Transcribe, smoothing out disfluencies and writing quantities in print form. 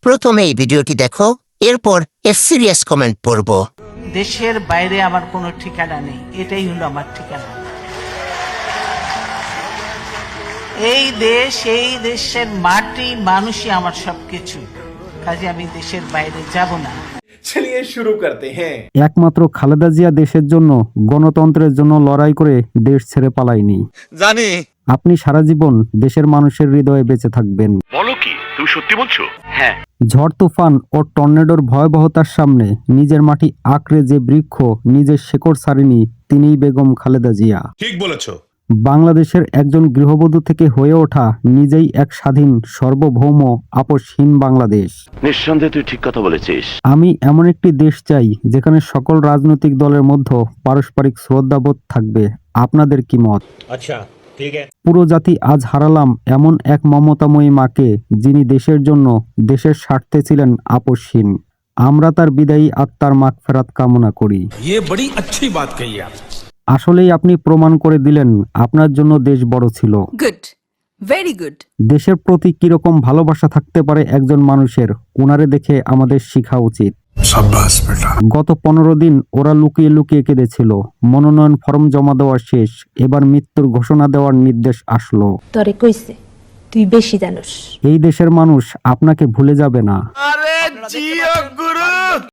প্রথমে এই ভিডিওটি দেখো, এরপর এর সিরিয়াস কমেন্ট পড়ব। দেশের বাইরে আমার কোনো ঠিকানা নেই, এটাই হলো আমার ঠিকানা। এই দেশ, এই দেশের মাটি, মানুষই আমার সবকিছু। কাজে আমি দেশের বাইরে যাব না। चलिए शुरू करते हैं। একমাত্র খালেদা জিয়া দেশের জন্য, গণতন্ত্রের জন্য লড়াই করে দেশ ছেড়ে পালায়নি। জানি। আপনি সারা জীবন দেশের মানুষের হৃদয়ে বেঁচে থাকবেন। বলো কি, তুমি সত্যি বলছো? হ্যাঁ। ঝড় তুফান ও টর্নেডোর ভয়াবহতার সামনে নিজের মাটি আঁকড়ে যে বৃক্ষ নিজের শেকড় ছাড়েনি, তিনিই বেগম খালেদা জিয়া। ঠিক বলেছো। বাংলাদেশের একজন গৃহবধূ থেকে হয়ে ওঠা নিজেই এক স্বাধীন, সার্বভৌম, আপোষহীন বাংলাদেশ। নিঃসন্দেহে তুই ঠিক কথা বলেছিস। আমি এমন একটি দেশ চাই যেখানে সকল রাজনৈতিক দলের মধ্যে পারস্পরিক শ্রদ্ধাবোধ থাকবে। আপনাদের কি মত? अच्छा ठीक है। পুরো জাতি আজ হারালাম এমন এক মমতাময়ী মাকে, যিনি দেশের জন্য, দেশের স্বার্থে ছিলেন আপোষহীন। আমরা তার বিদায়ী আত্মার মাগফিরাত কামনা করি। ये बड़ी अच्छी बात कही आप। আসলেই আপনি প্রমাণ করে দিলেন আপনার জন্য দেশ বড় ছিল। Good, very good. দেশের প্রতি কিরকম ভালোবাসা থাকতে পারে একজন মানুষের, ওনারে দেখে আমাদের শেখা উচিত। গত 15 দিন ওরা লুকিয়ে লুকিয়ে কেঁদেছিল। মনোনয়ন ফর্ম জমা দেওয়া শেষ, এবার মৃত্যুর ঘোষণা দেওয়ার নির্দেশ আসলো। তরে কইছে তুই বেশি জানোস। এই দেশের মানুষ আপনাকে ভুলে যাবে না। আরে জিও গুরু।